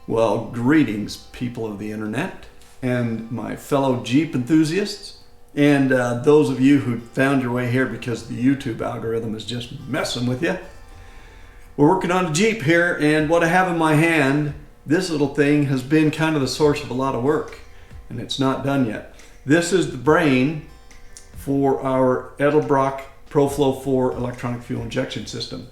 Well, greetings, people of the internet, and my fellow Jeep enthusiasts, and those of you who found your way here because the YouTube algorithm is just messing with you. We're working on a Jeep here, and what I have in my hand, this little thing has been kind of the source of a lot of work, and it's not done yet. This is the brain for our Edelbrock Pro-Flo 4 electronic fuel injection system.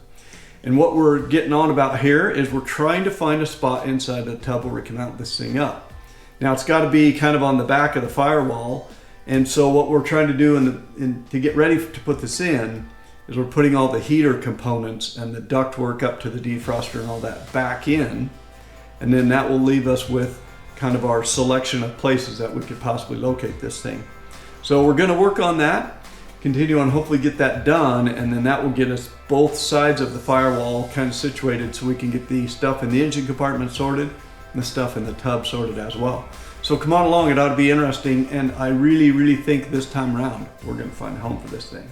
And what we're getting on about here is we're trying to find a spot inside the tub where we can mount this thing up. Now it's got to be kind of on the back of the firewall, and so what we're trying to do to get ready to put this in is we're putting all the heater components and the ductwork up to the defroster and all that back in, and then that will leave us with kind of our selection of places that we could possibly locate this thing. So we're going to work on that, continue on, hopefully get that done, and then that will get us both sides of the firewall kind of situated so we can get the stuff in the engine compartment sorted and the stuff in the tub sorted as well. So come on along, it ought to be interesting, and I really think this time around we're going to find a home for this thing.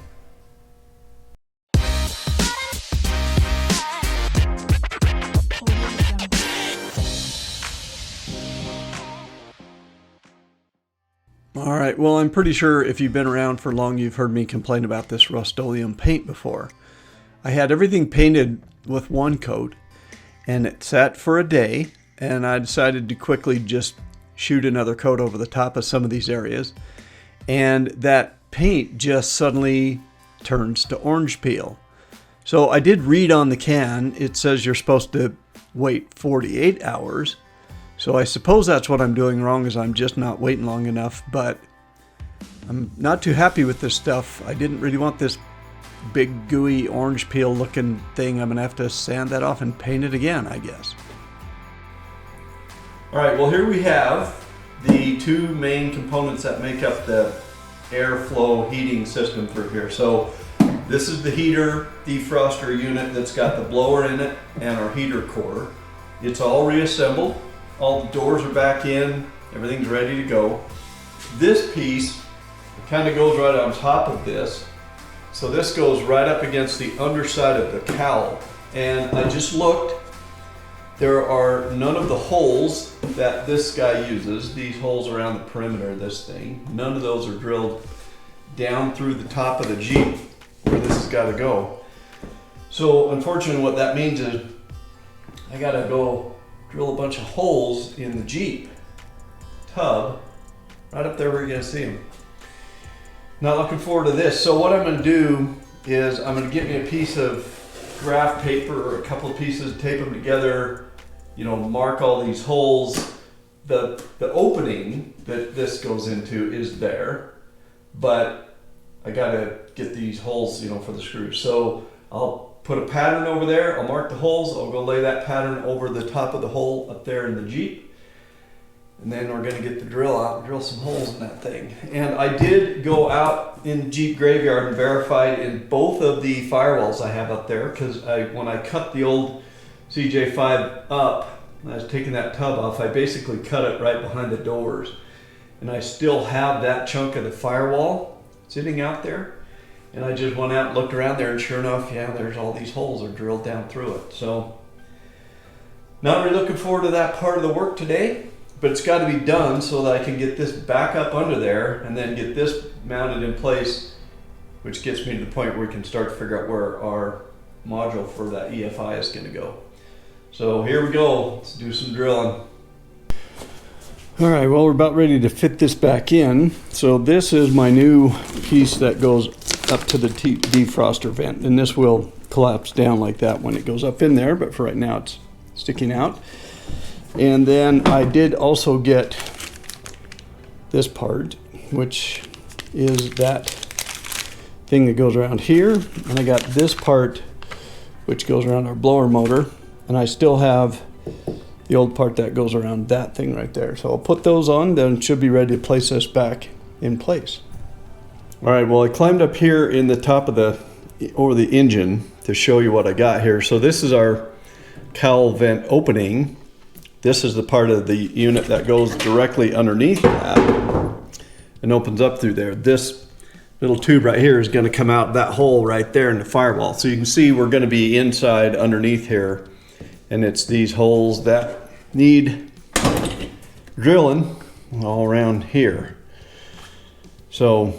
All right, well, I'm pretty sure if you've been around for long, you've heard me complain about this Rust-Oleum paint before. I had everything painted with one coat, and it sat for a day, and I decided to quickly just shoot another coat over the top of some of these areas, and that paint just suddenly turns to orange peel. So I did read on the can, it says you're supposed to wait 48 hours. So I suppose that's what I'm doing wrong, is I'm just not waiting long enough, but I'm not too happy with this stuff. I didn't really want this big gooey orange peel looking thing. I'm gonna have to sand that off and paint it again, I guess. All right, well, here we have the two main components that make up the airflow heating system through here. So this is the heater defroster unit that's got the blower in it and our heater core. It's all reassembled. All the doors are back in, everything's ready to go. This piece kind of goes right on top of this. So this goes right up against the underside of the cowl. And I just looked, there are none of the holes that this guy uses, these holes around the perimeter of this thing, none of those are drilled down through the top of the Jeep where this has got to go. So unfortunately what that means is I gotta go drill a bunch of holes in the Jeep tub, right up there where you're gonna see them. Not looking forward to this. So what I'm gonna do is I'm gonna get me a piece of graph paper or a couple of pieces, tape them together, you know, mark all these holes. The opening that this goes into is there, but I gotta get these holes, you know, for the screws. So I'll put a pattern over there, I'll mark the holes, I'll go lay that pattern over the top of the hole up there in the Jeep, and then we're gonna get the drill out and drill some holes in that thing. And I did go out in the Jeep graveyard and verified in both of the firewalls I have up there, because when I cut the old CJ5 up, I was taking that tub off, I basically cut it right behind the doors, and I still have that chunk of the firewall sitting out there. And I just went out and looked around there, and sure enough, yeah, there's all these holes are drilled down through it. So, not really looking forward to that part of the work today, but it's got to be done so that I can get this back up under there and then get this mounted in place, which gets me to the point where we can start to figure out where our module for that EFI is going to go. So here we go, let's do some drilling. All right, well, we're about ready to fit this back in. So this is my new piece that goes up to the defroster vent, and this will collapse down like that when it goes up in there, but for right now it's sticking out. And then I did also get this part, which is that thing that goes around here, and I got this part which goes around our blower motor, and I still have the old part that goes around that thing right there. So I'll put those on, then it should be ready to place this back in place. All right, well, I climbed up here in the top of over the engine to show you what I got here. So this is our cowl vent opening. This is the part of the unit that goes directly underneath that and opens up through there. This little tube right here is going to come out that hole right there in the firewall. So you can see we're going to be inside underneath here, and it's these holes that need drilling all around here. So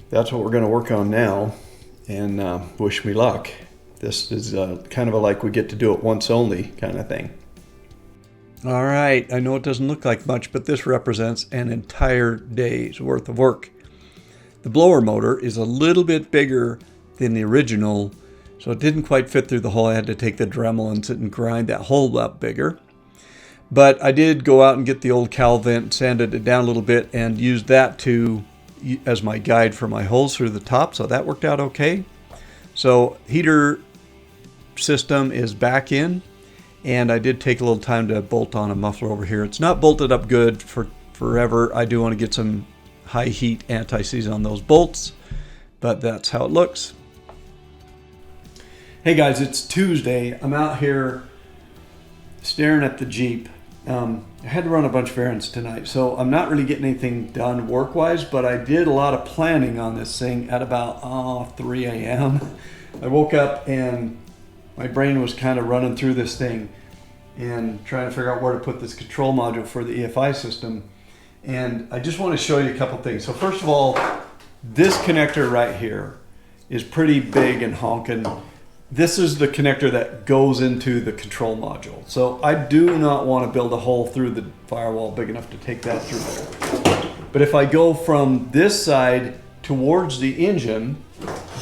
that's what we're going to work on now, and wish me luck. This is kind of a like we get to do it once only kind of thing. All right, I know it doesn't look like much, but this represents an entire day's worth of work. The blower motor is a little bit bigger than the original, so it didn't quite fit through the hole. I had to take the Dremel and sit and grind that hole up bigger. But I did go out and get the old cowl vent, sanded it down a little bit, and used that as my guide for my holes through the top, so that worked out okay. So heater system is back in, and I did take a little time to bolt on a muffler over here. It's not bolted up good for forever. I do want to get some high heat anti-seize on those bolts, but that's how it looks. Hey guys, it's Tuesday. I'm out here staring at the Jeep. I had to run a bunch of errands tonight, so I'm not really getting anything done work-wise, but I did a lot of planning on this thing at about 3 a.m. I woke up and my brain was kind of running through this thing and trying to figure out where to put this control module for the EFI system. And I just want to show you a couple things. So first of all, this connector right here is pretty big and honking. This is the connector that goes into the control module. So I do not want to build a hole through the firewall big enough to take that through there. But if I go from this side towards the engine,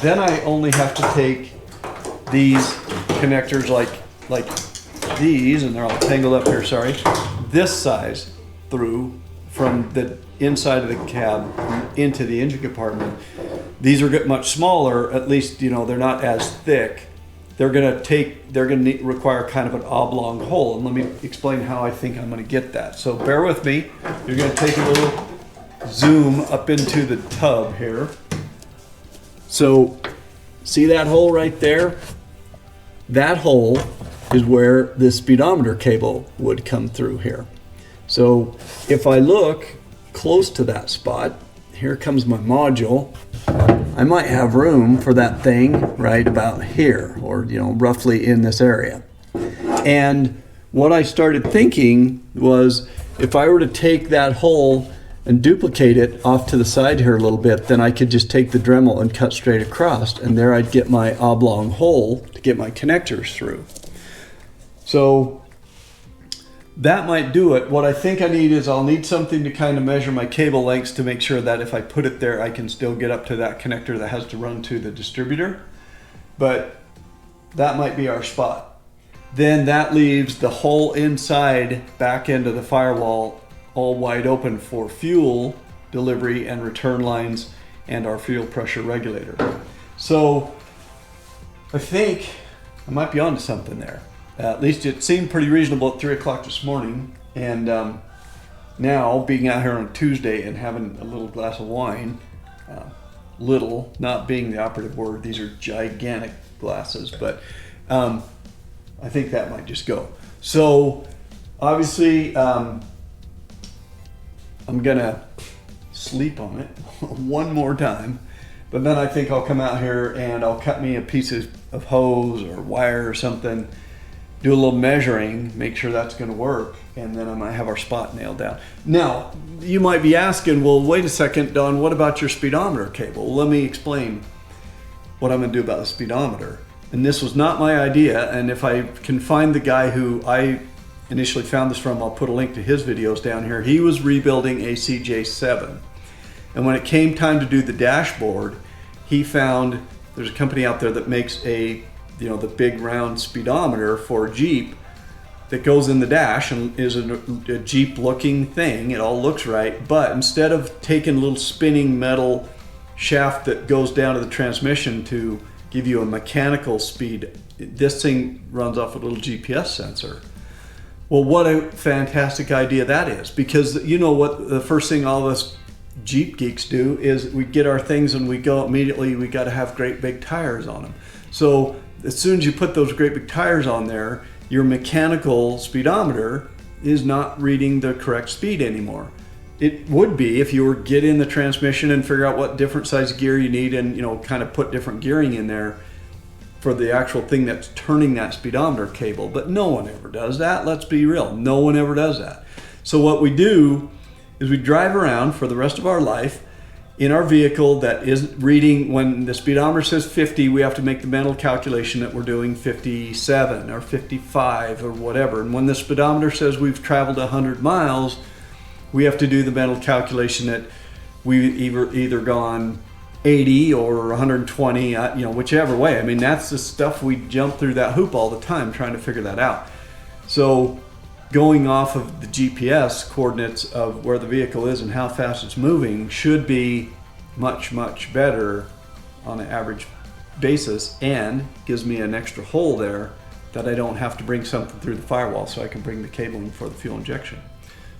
then I only have to take these connectors like these, and they're all tangled up here, sorry, this size through from the inside of the cab into the engine compartment. These are much smaller, at least, you know, they're not as thick. They're gonna require kind of an oblong hole, and let me explain how I think I'm gonna get that. So bear with me. You're gonna take a little zoom up into the tub here. So see that hole right there? That hole is where the speedometer cable would come through here. So if I look close to that spot, here comes my module. I might have room for that thing right about here, or, you know, roughly in this area. And what I started thinking was, if I were to take that hole and duplicate it off to the side here a little bit, then I could just take the Dremel and cut straight across, and there I'd get my oblong hole to get my connectors through. So that might do it. What I think I need is I'll need something to kind of measure my cable lengths to make sure that if I put it there, I can still get up to that connector that has to run to the distributor. But that might be our spot. Then that leaves the whole inside back end of the firewall all wide open for fuel delivery and return lines and our fuel pressure regulator. So I think I might be onto something there. At least it seemed pretty reasonable at 3 o'clock this morning. And now, being out here on a Tuesday and having a little glass of wine, little not being the operative word, these are gigantic glasses, but I think that might just go. So obviously, I'm gonna sleep on it one more time, but then I think I'll come out here and I'll cut me a piece of hose or wire or something, do a little measuring, make sure that's going to work, and then I might have our spot nailed down. Now, you might be asking, well, wait a second, Don, what about your speedometer cable? Well, let me explain what I'm going to do about the speedometer. And this was not my idea, and if I can find the guy who I initially found this from, I'll put a link to his videos down here. He was rebuilding a CJ7. And when it came time to do the dashboard, he found there's a company out there that makes the big round speedometer for Jeep that goes in the dash and is a Jeep looking thing. It all looks right, but instead of taking a little spinning metal shaft that goes down to the transmission to give you a mechanical speed, this thing runs off a little GPS sensor. Well, what a fantastic idea that is, because you know what the first thing all of us Jeep geeks do is we get our things and we go immediately, we got to have great big tires on them. So as soon as you put those great big tires on there, your mechanical speedometer is not reading the correct speed anymore. It would be if you were get in the transmission and figure out what different size gear you need and kind of put different gearing in there. for the actual thing that's turning that speedometer cable, but no one ever does that. Let's be real, no one ever does that. So what we do is we drive around for the rest of our life in our vehicle that is reading, when the speedometer says 50, we have to make the mental calculation that we're doing 57 or 55 or whatever. And when the speedometer says we've traveled 100 miles, we have to do the mental calculation that we've either gone 80 or 120, whichever way. I mean, that's the stuff we jump through that hoop all the time trying to figure that out. So going off of the GPS coordinates of where the vehicle is and how fast it's moving should be much, much better on an average basis, and gives me an extra hole there that I don't have to bring something through the firewall, so I can bring the cabling for the fuel injection.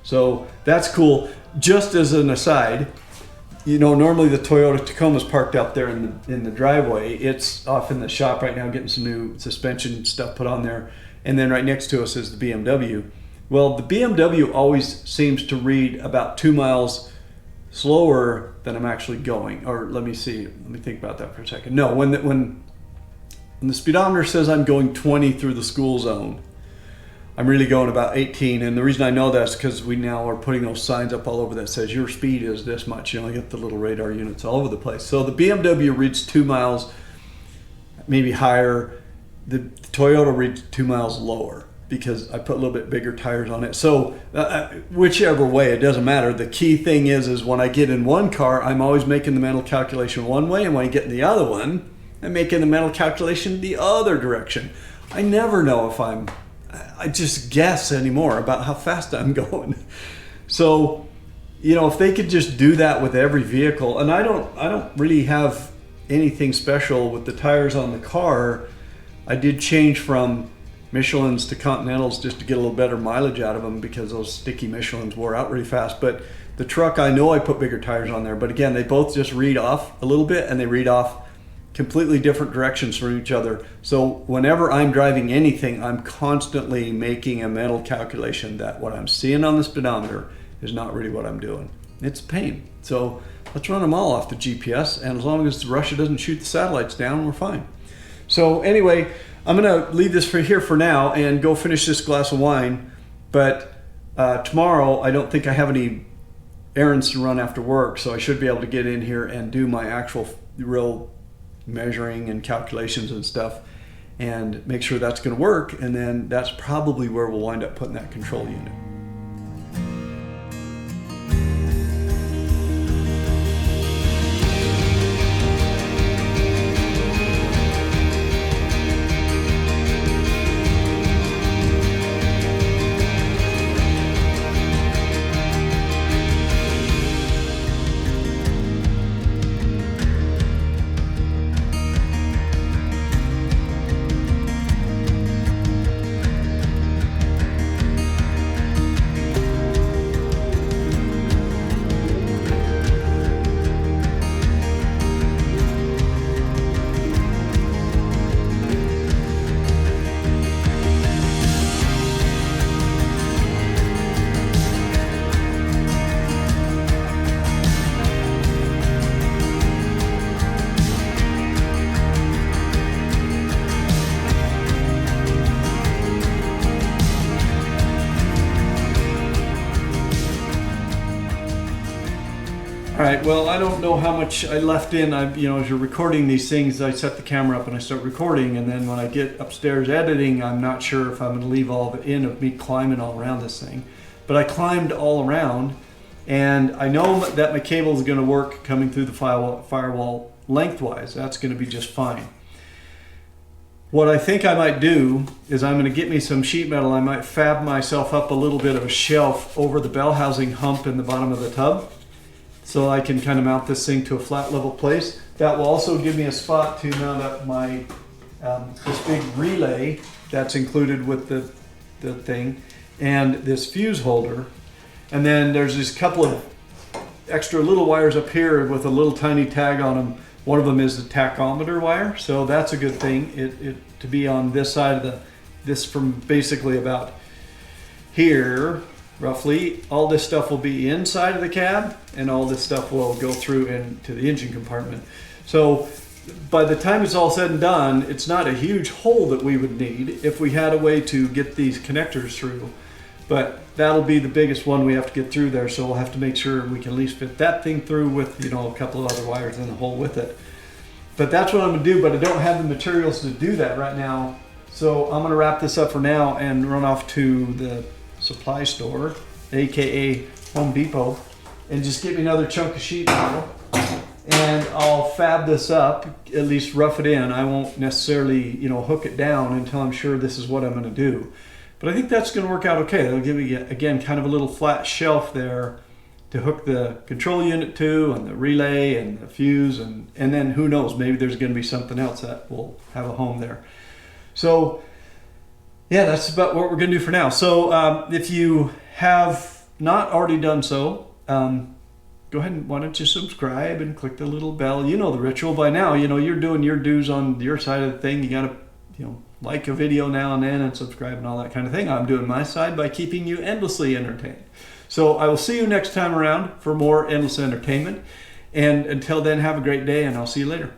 So that's cool. Just as an aside, normally the Toyota Tacoma's parked out there in the driveway. It's off in the shop right now getting some new suspension stuff put on there. And then right next to us is the BMW. Well, the BMW always seems to read about 2 miles slower than I'm actually going. Or let me think about that for a second. No, when the speedometer says I'm going 20 through the school zone, I'm really going about 18. And the reason I know that is because we now are putting those signs up all over that says your speed is this much. I get the little radar units all over the place. So the BMW reads 2 miles, maybe higher. The Toyota reads 2 miles lower, because I put a little bit bigger tires on it. So whichever way, it doesn't matter. The key thing is when I get in one car, I'm always making the mental calculation one way, and when I get in the other one, I'm making the mental calculation the other direction. I never know if I just guess anymore about how fast I'm going. So, if they could just do that with every vehicle, and I don't really have anything special with the tires on the car. I did change from Michelins to Continentals just to get a little better mileage out of them, because those sticky Michelins wore out really fast. But the truck, I know I put bigger tires on there, but again, they both just read off a little bit, and they read off completely different directions from each other. So whenever I'm driving anything, I'm constantly making a mental calculation that what I'm seeing on the speedometer is not really what I'm doing. It's a pain. So let's run them all off the GPS, and as long as Russia doesn't shoot the satellites down, we're fine. So anyway, I'm going to leave this here for now and go finish this glass of wine. But tomorrow, I don't think I have any errands to run after work, so I should be able to get in here and do my actual real measuring and calculations and stuff, and make sure that's going to work. And then that's probably where we'll wind up putting that control unit. All right, well, I don't know how much I left in. As you're recording these things, I set the camera up and I start recording, and then when I get upstairs editing, I'm not sure if I'm going to leave all of it in of me climbing all around this thing. But I climbed all around, and I know that my cable is going to work coming through the firewall lengthwise. That's going to be just fine. What I think I might do is I'm going to get me some sheet metal. I might fab myself up a little bit of a shelf over the bell housing hump in the bottom of the tub, so I can kind of mount this thing to a flat level place. That will also give me a spot to mount up my this big relay that's included with the thing, and this fuse holder. And then there's this couple of extra little wires up here with a little tiny tag on them. One of them is the tachometer wire, so that's a good thing. It to be on this side of this from basically about here. Roughly, all this stuff will be inside of the cab, and all this stuff will go through into the engine compartment. So by the time it's all said and done, it's not a huge hole that we would need if we had a way to get these connectors through. But that'll be the biggest one we have to get through there, so we'll have to make sure we can at least fit that thing through with, you know, a couple of other wires in the hole with it. But that's what I'm gonna do, but I don't have the materials to do that right now. So I'm gonna wrap this up for now and run off to the supply store, AKA Home Depot, and just get me another chunk of sheet metal. And I'll fab this up, at least rough it in. I won't necessarily, you know, hook it down until I'm sure this is what I'm gonna do. But I think that's going to work out okay. It'll give me, again, kind of a little flat shelf there to hook the control unit to, and the relay and the fuse, and then who knows, maybe there's going to be something else that will have a home there. So yeah, that's about what we're going to do for now. So if you have not already done so, go ahead and why don't you subscribe and click the little bell. You know the ritual by now. You know, you're doing your dues on your side of the thing. You got to, you know, like a video now and then and subscribe and all that kind of thing. I'm doing my side by keeping you endlessly entertained. So I will see you next time around for more endless entertainment. And until then, have a great day, and I'll see you later.